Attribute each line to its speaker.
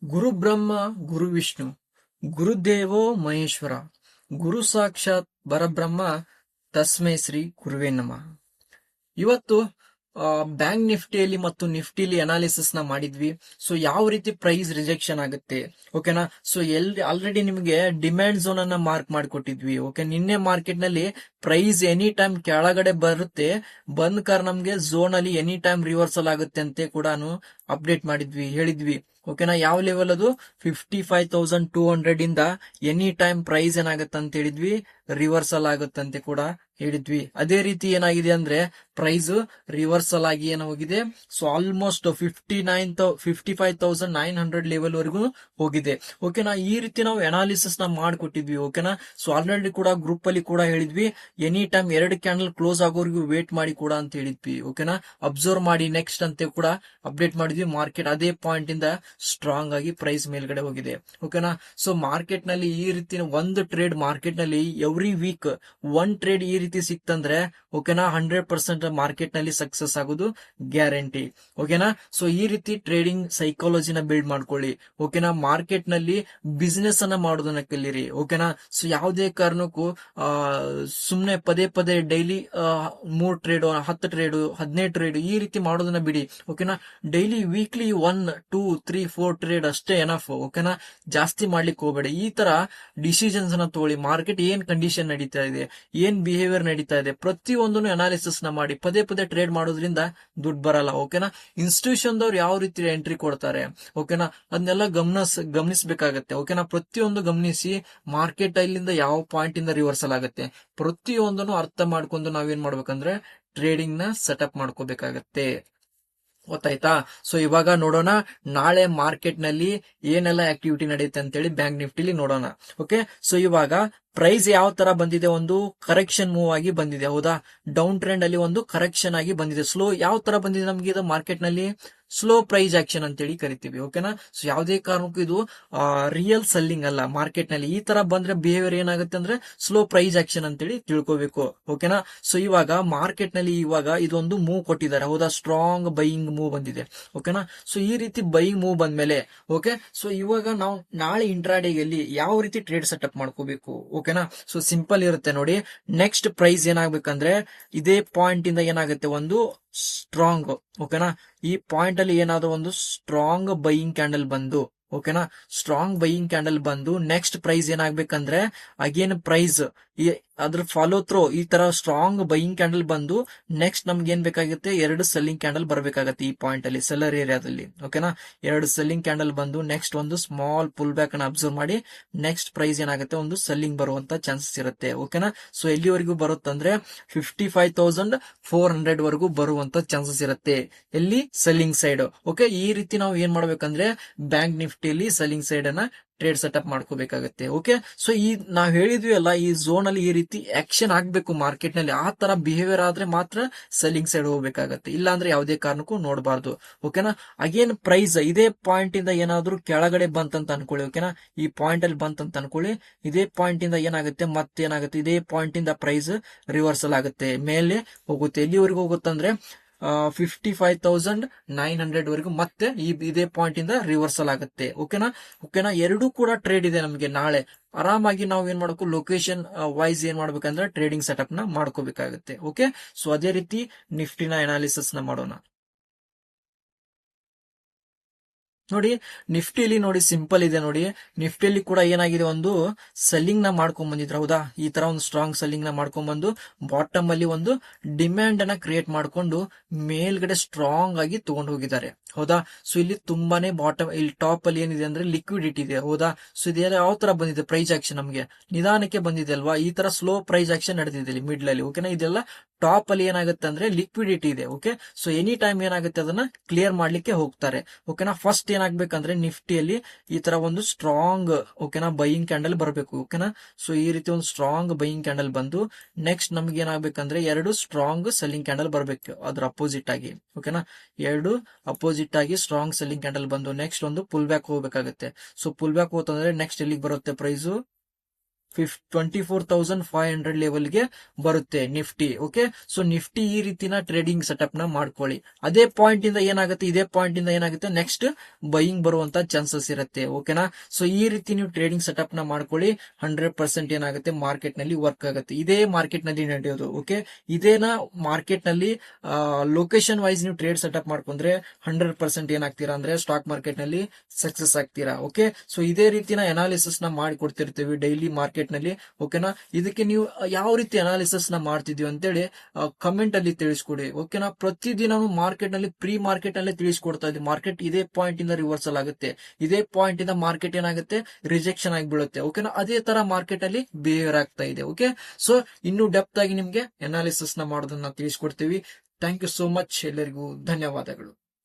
Speaker 1: ಗುರು ಬ್ರಹ್ಮ ಗುರು ವಿಷ್ಣು ಗುರುದೇವೋ ಮಹೇಶ್ವರ ಗುರು ಸಾಕ್ಷಾತ್ ಪರಬ್ರಹ್ಮ ತಸ್ಮೈ ಶ್ರೀ ಗುರುವೇ ನಮಃ. ಇವತ್ತು ಬ್ಯಾಂಕ್ ನಿಫ್ಟಿಯಲ್ಲಿ ಮತ್ತು ನಿಫ್ಟಿಲಿ ಅನಾಲಿಸಿಸ್ ನ ಮಾಡಿದ್ವಿ. ಸೊ ಯಾವ ರೀತಿ ಪ್ರೈಸ್ ರಿಜೆಕ್ಷನ್ ಆಗುತ್ತೆ, ಓಕೆನಾ. ಸೊ ಆಲ್ರೆಡಿ ನಿಮಗೆ ಡಿಮ್ಯಾಂಡ್ ಝೋನ್ ಅನ್ನ ಮಾರ್ಕ್ ಮಾಡಿಕೊಟ್ಟಿದ್ವಿ. ಓಕೆ, ನಿನ್ನೆ ಮಾರ್ಕೆಟ್ ನಲ್ಲಿ ಪ್ರೈಸ್ ಎನಿ ಟೈಮ್ ಕೆಳಗಡೆ ಬರುತ್ತೆ, ಬಂದ್ ಕಾರ್ ನಮ್ಗೆ ಝೋನ್ ಅಲ್ಲಿ ಎನಿ ಟೈಮ್ ರಿವರ್ಸಲ್ ಆಗುತ್ತೆ ಅಂತ ಕೂಡ ಅಪ್ಡೇಟ್ ಮಾಡಿದ್ವಿ, ಹೇಳಿದ್ವಿ. ಓಕೆನಾ, ಯಾವ ಲೆವೆಲ್ ಅದು 55,200 ಇಂದ ಎನಿ ಟೈಮ್ ಪ್ರೈಸ್ ಏನಾಗುತ್ತೆ ಅಂತ ಹೇಳಿದ್ವಿ, ರಿವರ್ಸಲ್ ಆಗುತ್ತಂತೆ ಕೂಡ ಹೇಳಿದ್ವಿ. ಅದೇ ರೀತಿ ಏನಾಗಿದೆ ಅಂದ್ರೆ ಪ್ರೈಸ್ ರಿವರ್ಸಲ್ ಆಗಿ ಏನಾಗಿದೆ, ಸೊ ಆಲ್ಮೋಸ್ಟ್ 55,900 ಲೆವೆಲ್ ವರೆಗೂ ಹೋಗಿದೆ. ಓಕೆನಾ, ಈ ರೀತಿ ನಾವು ಅನಾಲಿಸಿಸ್ ನ ಮಾಡ್ಕೊಟ್ಟಿದ್ವಿ. ಓಕೆನಾ, ಸೊ ಆಲ್ರೆಡಿ ಕೂಡ ಗ್ರೂಪ್ ಅಲ್ಲಿ ಕೂಡ ಹೇಳಿದ್ವಿ, ಎನಿ ಟೈಮ್ 2 ಕ್ಯಾಂಡಲ್ ಕ್ಲೋಸ್ ಆಗೋವರೆಗೂ ವೇಟ್ ಮಾಡಿ ಕೂಡ ಅಂತ ಹೇಳಿದ್ವಿ. ಓಕೆನಾ, ಅಬ್ಸರ್ವ್ ಮಾಡಿ ನೆಕ್ಸ್ಟ್ ಅಂತ ಕೂಡ ಅಪ್ಡೇಟ್ ಮಾಡಿದ್ವಿ. ಮಾರ್ಕೆಟ್ ಅದೇ ಪಾಯಿಂಟ್ ಇಂದ ಸ್ಟ್ರಾಂಗ್ ಆಗಿ ಪ್ರೈಸ್ ಮೇಲ್ಗಡೆ ಹೋಗಿದೆ. ಓಕೆನಾ, ಸೊ ಮಾರ್ಕೆಟ್ ನಲ್ಲಿ ಈ ರೀತಿ ಒಂದು ಟ್ರೇಡ್ ಮಾರ್ಕೆಟ್ ನಲ್ಲಿ ಎವ್ರಿ ವೀಕ್ ಒನ್ ಟ್ರೇಡ್ ಈ ರೀತಿ ಸಿಕ್ತಂದ್ರೆ ಓಕೆನಾ 100% ಮಾರ್ಕೆಟ್ ನಲ್ಲಿ ಸಕ್ಸಸ್ ಆಗೋದು ಗ್ಯಾರಂಟಿ. ಓಕೆನಾ, ಸೊ ಈ ರೀತಿ ಟ್ರೇಡಿಂಗ್ ಸೈಕಾಲಜಿನ ಬಿಲ್ಡ್ ಮಾಡ್ಕೊಳ್ಳಿ. ಓಕೆನಾ, ಮಾರ್ಕೆಟ್ ನಲ್ಲಿ ಬಿಸ್ನೆಸ್ ಅನ್ನ ಮಾಡೋದನ್ನ ಕಲೀರಿ. ಓಕೆನಾ, ಸೊ ಯಾವುದೇ ಕಾರಣಕ್ಕೂ ಸುಮ್ನೆ ಪದೇ ಪದೇ ಡೈಲಿ 3 ಟ್ರೇಡ್ 10 ಟ್ರೇಡ್ 15 ಟ್ರೇಡ್ ಈ ರೀತಿ ಮಾಡೋದನ್ನ ಬಿಡಿ. ಓಕೆನಾ, ಡೈಲಿ ವೀಕ್ಲಿ 1 2 3 4 ಟ್ರೇಡ್ ಅಷ್ಟೇ ಎನಫ್. ಓಕೆನಾ, ಜಾಸ್ತಿ ಮಾಡ್ಲಿಕ್ಕೆ ಹೋಗಬೇಡಿ. ಈ ತರ ಡಿಸಿಷನ್ಸ್ ಅನ್ನ ತಗೊಳ್ಳಿ. ಮಾರ್ಕೆಟ್ ಏನ್ ಕಂಡೀಷನ್ ನಡೀತಾ ಇದೆ, ಏನ್ ಬಿಹೇವಿಯರ್ ನಡೀತಾ ಇದೆ, ಪ್ರತಿಯೊಂದನ್ನು ಅನಾಲಿಸಿಸ್ ನ ಮಾಡಿ. ಪದೇ ಪದೇ ಟ್ರೇಡ್ ಮಾಡೋದ್ರಿಂದ ದುಡ್ಡು ಬರಲ್ಲ. ಓಕೆನಾ, ಇನ್ಸ್ಟಿಟ್ಯೂಷನ್ ದವ್ರು ಯಾವ ರೀತಿ ಎಂಟ್ರಿ ಕೊಡ್ತಾರೆ, ಓಕೆನಾ, ಅದನ್ನೆಲ್ಲ ಗಮನಿಸಬೇಕಾಗತ್ತೆ. ಓಕೆನಾ, ಪ್ರತಿಯೊಂದು ಗಮನಿಸಿ ಮಾರ್ಕೆಟ್ ಅಲ್ಲಿಂದ ಯಾವ ಪಾಯಿಂಟ್ ಇಂದ ರಿವರ್ಸಲ್ ಆಗುತ್ತೆ ಪ್ರತಿಯೊಂದನ್ನು ಅರ್ಥ ಮಾಡ್ಕೊಂಡು ನಾವೇನ್ ಮಾಡ್ಬೇಕಂದ್ರೆ ಟ್ರೇಡಿಂಗ್ ನ ಸೆಟಪ್ ಮಾಡ್ಕೋಬೇಕಾಗತ್ತೆ. ಗೊತ್ತಾಯ್ತಾ? ಸೊ ಇವಾಗ ನೋಡೋಣ ನಾಳೆ ಮಾರ್ಕೆಟ್ ನಲ್ಲಿ ಏನೆಲ್ಲ ಆಕ್ಟಿವಿಟಿ ನಡೆಯುತ್ತೆ ಅಂತೇಳಿ ಬ್ಯಾಂಕ್ ನಿಫ್ಟಿಲಿ ನೋಡೋಣ. ಓಕೆ, ಸೊ ಇವಾಗ ಪ್ರೈಸ್ ಯಾವ ತರ ಬಂದಿದೆ, ಒಂದು ಕರೆಕ್ಷನ್ ಮೂವ್ ಆಗಿ ಬಂದಿದೆ. ಹೌದಾ, ಡೌನ್ ಟ್ರೆಂಡ್ ಅಲ್ಲಿ ಒಂದು ಕರೆಕ್ಷನ್ ಆಗಿ ಬಂದಿದೆ. ಸ್ಲೋ ಯಾವ ತರ ಬಂದಿದೆ ನಮ್ಗೆ ಇದು ಮಾರ್ಕೆಟ್ ನಲ್ಲಿ ಸ್ಲೋ ಪ್ರೈಸ್ ಆಕ್ಷನ್ ಅಂತೇಳಿ ಕರಿತೀವಿ. ಓಕೆನಾ, ಸೊ ಯಾವುದೇ ಕಾರಣಕ್ಕೂ ಇದು ರಿಯಲ್ ಸೆಲ್ಲಿಂಗ್ ಅಲ್ಲ. ಮಾರ್ಕೆಟ್ ನಲ್ಲಿ ಈ ತರ ಬಂದ್ರೆ ಬಿಹೇವಿಯರ್ ಏನಾಗುತ್ತೆ ಅಂದ್ರೆ ಸ್ಲೋ ಪ್ರೈಸ್ ಆಕ್ಷನ್ ಅಂತೇಳಿ ತಿಳ್ಕೋಬೇಕು. ಓಕೆನಾ, ಸೊ ಇವಾಗ ಮಾರ್ಕೆಟ್ ನಲ್ಲಿ ಇವಾಗ ಇದೊಂದು ಮೂವ್ ಕೊಟ್ಟಿದ್ದಾರೆ. ಹೌದಾ, ಸ್ಟ್ರಾಂಗ್ ಬೈಯಿಂಗ್ ಮೂವ್ ಬಂದಿದೆ. ಓಕೆನಾ, ಸೊ ಈ ರೀತಿ ಬೈಯಿಂಗ್ ಮೂವ್ ಬಂದ್ಮೇಲೆ ಓಕೆ, ಸೊ ಇವಾಗ ನಾವು ನಾಳೆ ಇಂಟ್ರಾಡೇಯಲ್ಲಿ ಯಾವ ರೀತಿ ಟ್ರೇಡ್ ಸೆಟಪ್ ಮಾಡ್ಕೋಬೇಕು. ಓಕೆನಾ, ಸೊ ಸಿಂಪಲ್ ಇರುತ್ತೆ ನೋಡಿ. ನೆಕ್ಸ್ಟ್ ಪ್ರೈಸ್ ಏನಾಗ್ಬೇಕಂದ್ರೆ ಇದೇ ಪಾಯಿಂಟ್ ಇಂದ ಏನಾಗುತ್ತೆ ಒಂದು ಸ್ಟ್ರಾಂಗ್. ಓಕೆನಾ, ಈ ಪಾಯಿಂಟ್ ಅಲ್ಲಿ ಏನಾದ್ರು ಒಂದು ಸ್ಟ್ರಾಂಗ್ ಬೈಯಿಂಗ್ ಕ್ಯಾಂಡಲ್ ಬಂದು, ಓಕೆನಾ, ಸ್ಟ್ರಾಂಗ್ ಬೈಯಿಂಗ್ ಕ್ಯಾಂಡಲ್ ಬಂದು ನೆಕ್ಸ್ಟ್ ಪ್ರೈಸ್ ಏನಾಗ್ಬೇಕಂದ್ರೆ ಅಗೇನ್ ಪ್ರೈಸ್ ಅದ್ರ ಫಾಲೋ ಥ್ರೋ ಈ ತರ ಸ್ಟ್ರಾಂಗ್ ಬೈಯಿಂಗ್ ಕ್ಯಾಂಡಲ್ ಬಂದು ನೆಕ್ಸ್ಟ್ ನಮ್ಗೆ ಏನ್ ಬೇಕಾಗುತ್ತೆ, 2 ಸೆಲ್ಲಿಂಗ್ ಕ್ಯಾಂಡಲ್ ಬರಬೇಕಾಗತ್ತೆ ಈ ಪಾಯಿಂಟ್ ಅಲ್ಲಿ ಸೆಲ್ಲರ್ ಏರಿಯಾದಲ್ಲಿ. ಓಕೆನಾ, 2 ಸೆಲ್ಲಿಂಗ್ ಕ್ಯಾಂಡಲ್ ಬಂದು ನೆಕ್ಸ್ಟ್ ಒಂದು ಸ್ಮಾಲ್ ಪುಲ್ ಬ್ಯಾಕ್ ಅನ್ನ ಅಬ್ಸರ್ವ್ ಮಾಡಿ ನೆಕ್ಸ್ಟ್ ಪ್ರೈಸ್ ಏನಾಗುತ್ತೆ ಒಂದು ಸೆಲ್ಲಿಂಗ್ ಬರುವಂತ ಚಾನ್ಸಸ್ ಇರುತ್ತೆ. ಓಕೆನಾ, ಸೊ ಎಲ್ಲಿವರೆಗೂ ಬರುತ್ತಂದ್ರೆ 55,400 ವರೆಗೂ ಬರುವಂತ ಚಾನ್ಸಸ್ ಇರುತ್ತೆ. ಎಲ್ಲಿ ಸೆಲ್ಲಿಂಗ್ ಸೈಡ್. ಓಕೆ, ಈ ರೀತಿ ನಾವು ಏನ್ ಮಾಡ್ಬೇಕಂದ್ರೆ ಬ್ಯಾಂಕ್ ನಿಫ್ಟಿಯಲ್ಲಿ ಸೆಲ್ಲಿಂಗ್ ಸೈಡ್ ಅನ್ನ ಟ್ರೇಡ್ ಸೆಟಪ್ ಮಾಡ್ಕೋಬೇಕಾಗತ್ತೆ. ಓಕೆ, ಸೊ ಈ ನಾವ್ ಹೇಳಿದ್ವಿ ಅಲ್ಲ, ಈ ಝೋನ್ ಅಲ್ಲಿ ಈ ರೀತಿ ಆಕ್ಷನ್ ಆಗ್ಬೇಕು ಮಾರ್ಕೆಟ್ ನಲ್ಲಿ. ಆ ತರ ಬಿಹೇವಿಯರ್ ಆದ್ರೆ ಮಾತ್ರ ಸೆಲ್ಲಿಂಗ್ ಸೈಡ್ ಹೋಗ್ಬೇಕಾಗತ್ತೆ, ಇಲ್ಲ ಅಂದ್ರೆ ಯಾವುದೇ ಕಾರಣಕ್ಕೂ ನೋಡಬಾರ್ದು. ಓಕೆನಾ, ಅಗೇನ್ ಪ್ರೈಸ್ ಇದೇ ಪಾಯಿಂಟ್ ಇಂದ ಏನಾದ್ರೂ ಕೆಳಗಡೆ ಬಂತಂತ ಅನ್ಕೊಳ್ಳಿ. ಓಕೆನಾ, ಈ ಪಾಯಿಂಟ್ ಅಲ್ಲಿ ಬಂತಂತ ಅನ್ಕೊಳ್ಳಿ, ಇದೇ ಪಾಯಿಂಟ್ ಇಂದ ಏನಾಗುತ್ತೆ ಮತ್ತೇನಾಗುತ್ತೆ, ಇದೇ ಪಾಯಿಂಟ್ ಇಂದ ಪ್ರೈಸ್ ರಿವರ್ಸಲ್ ಆಗುತ್ತೆ, ಮೇಲೆ ಹೋಗುತ್ತೆ. ಎಲ್ಲಿವರೆಗೂ ಹೋಗುತ್ತಂದ್ರೆ 55,900 ವರೆಗೂ ಮತ್ತೆ ಇದೇ ಪಾಯಿಂಟ್ ಇಂದ ರಿವರ್ಸಲ್ ಆಗುತ್ತೆ. ಓಕೆನಾ, ಓಕೆನಾ, ಎರಡೂ ಕೂಡ ಟ್ರೇಡ್ ಇದೆ ನಮಗೆ ನಾಳೆ. ಆರಾಮಾಗಿ ನಾವು ಏನ್ ಮಾಡಬೇಕು, ಲೊಕೇಶನ್ ವೈಸ್ ಏನ್ ಮಾಡ್ಬೇಕಂದ್ರೆ ಟ್ರೇಡಿಂಗ್ ಸೆಟಪ್ ನ ಮಾಡ್ಕೋಬೇಕಾಗುತ್ತೆ. ಓಕೆ, ಸೊ ಅದೇ ರೀತಿ ನಿಫ್ಟಿನ ಅನಾಲಿಸಿಸ್ ನ ಮಾಡೋಣ. ನೋಡಿ ನಿಫ್ಟಿಲಿ ನೋಡಿ ಸಿಂಪಲ್ ಇದೆ ನೋಡಿ. ನಿಫ್ಟಿಲಿ ಕೂಡ ಏನಾಗಿದೆ, ಒಂದು ಸೆಲ್ಲಿಂಗ್ ನ ಮಾಡ್ಕೊಂಡ್ ಬಂದಿದ್ರು. ಹೌದಾ, ಈ ತರ ಒಂದು ಸ್ಟ್ರಾಂಗ್ ಸೆಲ್ಲಿಂಗ್ ನ ಮಾಡ್ಕೊಂಡ್ ಬಂದು ಬಾಟಮ್ ಅಲ್ಲಿ ಒಂದು ಡಿಮ್ಯಾಂಡ್ ಅನ್ನ ಕ್ರಿಯೇಟ್ ಮಾಡ್ಕೊಂಡು ಮೇಲ್ಗಡೆ ಸ್ಟ್ರಾಂಗ್ ಆಗಿ ತಗೊಂಡು ಹೋಗಿದ್ದಾರೆ. ಹೌದಾ, ಸೊ ಇಲ್ಲಿ ತುಂಬಾನೇ ಬಾಟಮ್ ಇಲ್ಲಿ ಟಾಪ್ ಅಲ್ಲಿ ಏನಿದೆ ಅಂದ್ರೆ ಲಿಕ್ವಿಡಿಟಿ ಇದೆ. ಹೌದಾ, ಸೊ ಇದೆಲ್ಲ ಯಾವ ತರ ಬಂದಿದೆ ಪ್ರೈಸ್ ಆಕ್ಷನ್ ನಮಗೆ ನಿಧಾನಕ್ಕೆ ಬಂದಿದೆ ಅಲ್ವಾ. ಈ ತರ ಸ್ಲೋ ಪ್ರೈಸ್ ಆಕ್ಷನ್ ನಡೆದಿದೆ ಇಲ್ಲಿ ಮಿಡ್ಲ್ ಅಲ್ಲಿ. ಓಕೆನಾ, ಇದೆಲ್ಲ ಟಾಪ್ ಅಲ್ಲಿ ಏನಾಗುತ್ತೆ ಅಂದ್ರೆ ಲಿಕ್ವಿಡಿಟಿ ಇದೆ. ಓಕೆ, ಸೊ ಎನಿ ಟೈಮ್ ಏನಾಗುತ್ತೆ ಅದನ್ನ ಕ್ಲಿಯರ್ ಮಾಡ್ಲಿಕ್ಕೆ ಹೋಗ್ತಾರೆ. ಓಕೆನಾ, ಫಸ್ಟ್ ಏನಾಗ್ಬೇಕಂದ್ರೆ ನಿಫ್ಟಿಯಲ್ಲಿ ಈ ತರ ಒಂದು ಸ್ಟ್ರಾಂಗ್ ಓಕೆನಾ ಬೈಯಿಂಗ್ ಕ್ಯಾಂಡಲ್ ಬರಬೇಕು. ಓಕೆನಾ, ಸೊ ಈ ರೀತಿ ಒಂದು ಸ್ಟ್ರಾಂಗ್ ಬೈಯಿಂಗ್ ಕ್ಯಾಂಡಲ್ ಬಂದು ನೆಕ್ಸ್ಟ್ ನಮ್ಗೆ ಏನಾಗ್ಬೇಕಂದ್ರೆ 2 ಸ್ಟ್ರಾಂಗ್ ಸೆಲ್ಲಿಂಗ್ ಕ್ಯಾಂಡಲ್ ಬರಬೇಕು ಅದ್ರ ಅಪೋಸಿಟ್ ಆಗಿ. ಓಕೆನಾ, 2 ಅಪೋಸಿಟ್ ಆಗಿ ಸ್ಟ್ರಾಂಗ್ ಸೆಲ್ಲಿಂಗ್ ಕ್ಯಾಂಡಲ್ ಬಂದು ನೆಕ್ಸ್ಟ್ ಒಂದು ಪುಲ್ ಬ್ಯಾಕ್ ಹೋಗ್ಬೇಕಾಗುತ್ತೆ. ಸೊ ಪುಲ್ ಬ್ಯಾಕ್ ಹೋತಂದ್ರೆ ನೆಕ್ಸ್ಟ್ ಎಲ್ಲಿಗೆ ಬರುತ್ತೆ ಪ್ರೈಸು 24,500 ಲೆವೆಲ್ಗೆ ಬರುತ್ತೆ ನಿಫ್ಟಿ. ಓಕೆ, ಸೊ ನಿಫ್ಟಿ ಈ ರೀತಿನ ಟ್ರೇಡಿಂಗ್ ಸೆಟಪ್ ನ ಮಾಡ್ಕೊಳ್ಳಿ. ಅದೇ ಪಾಯಿಂಟ್ ಇಂದ ಏನಾಗುತ್ತೆ, ಇದೇ ಪಾಯಿಂಟ್ ಇಂದ ಏನಾಗುತ್ತೆ, ನೆಕ್ಸ್ಟ್ ಬೈಯಿಂಗ್ ಬರುವಂತ ಚಾನ್ಸಸ್ ಇರುತ್ತೆ. ಓಕೆನಾ, ಸೊ ಈ ರೀತಿ ನೀವು ಟ್ರೇಡಿಂಗ್ ಸೆಟಪ್ ನ ಮಾಡ್ಕೊಳ್ಳಿ. 100% ಏನಾಗುತ್ತೆ, ಮಾರ್ಕೆಟ್ ನಲ್ಲಿ ವರ್ಕ್ ಆಗುತ್ತೆ. ಇದೇ ಮಾರ್ಕೆಟ್ ನಲ್ಲಿ ನಡೆಯೋದು. ಓಕೆ, ಇದೇನಾ ಮಾರ್ಕೆಟ್ ನಲ್ಲಿ ಲೊಕೇಶನ್ ವೈಸ್ ನೀವು ಟ್ರೇಡ್ ಸೆಟಪ್ ಮಾಡ್ಕೊಂಡ್ರೆ 100% ಏನಾಗ್ತೀರಾ ಅಂದ್ರೆ ಸ್ಟಾಕ್ ಮಾರ್ಕೆಟ್ ನಲ್ಲಿ ಸಕ್ಸಸ್ ಆಗ್ತೀರಾ. ಓಕೆ, ಸೊ ಇದೇ ರೀತಿನ ಅನಾಲಿಸಿಸ್ ನ ಮಾಡಿ ಕೊಡ್ತಿರ್ತೀವಿ ಡೈಲಿ ಮಾರ್ಕೆಟ್ ನಲ್ಲಿ. ಓಕೆನಾ, ಇದಕ್ಕೆ ನೀವು ಯಾವ ರೀತಿ ಅನಾಲಿಸಿಸ್ ನ ಮಾಡ್ತಿದೀವಿ ಅಂತೇಳಿ ಕಮೆಂಟ್ ಅಲ್ಲಿ ತಿಳಿಸ್ಕೊಡಿ. ಓಕೆನಾ, ಪ್ರತಿದಿನ ಮಾರ್ಕೆಟ್ ನಲ್ಲಿ ಪ್ರೀ ಮಾರ್ಕೆಟ್ ನಲ್ಲಿ ತಿಳಿಸ್ಕೊಡ್ತಾ ಇದ್ದೀವಿ. ಮಾರ್ಕೆಟ್ ಇದೇ ಪಾಯಿಂಟ್ ಇಂದ ರಿವರ್ಸಲ್ ಆಗುತ್ತೆ, ಇದೇ ಪಾಯಿಂಟ್ ಇಂದ ಮಾರ್ಕೆಟ್ ಏನಾಗುತ್ತೆ, ರಿಜೆಕ್ಷನ್ ಆಗಿ ಬೀಳುತ್ತೆ. ಓಕೆನಾ, ಅದೇ ತರ ಮಾರ್ಕೆಟ್ ಅಲ್ಲಿ ಬಿಹೇವಿಯರ್ ಆಗ್ತಾ ಇದೆ. ಓಕೆ, ಸೊ ಇನ್ನು ಡೆಪ್ತ್ ಆಗಿ ನಿಮ್ಗೆ ಅನಾಲಿಸಿಸ್ ನ ಮಾಡೋದನ್ನ ತಿಳಿಸ್ಕೊಡ್ತೀವಿ. Thank you so much. ಎಲ್ಲರಿಗೂ ಧನ್ಯವಾದಗಳು.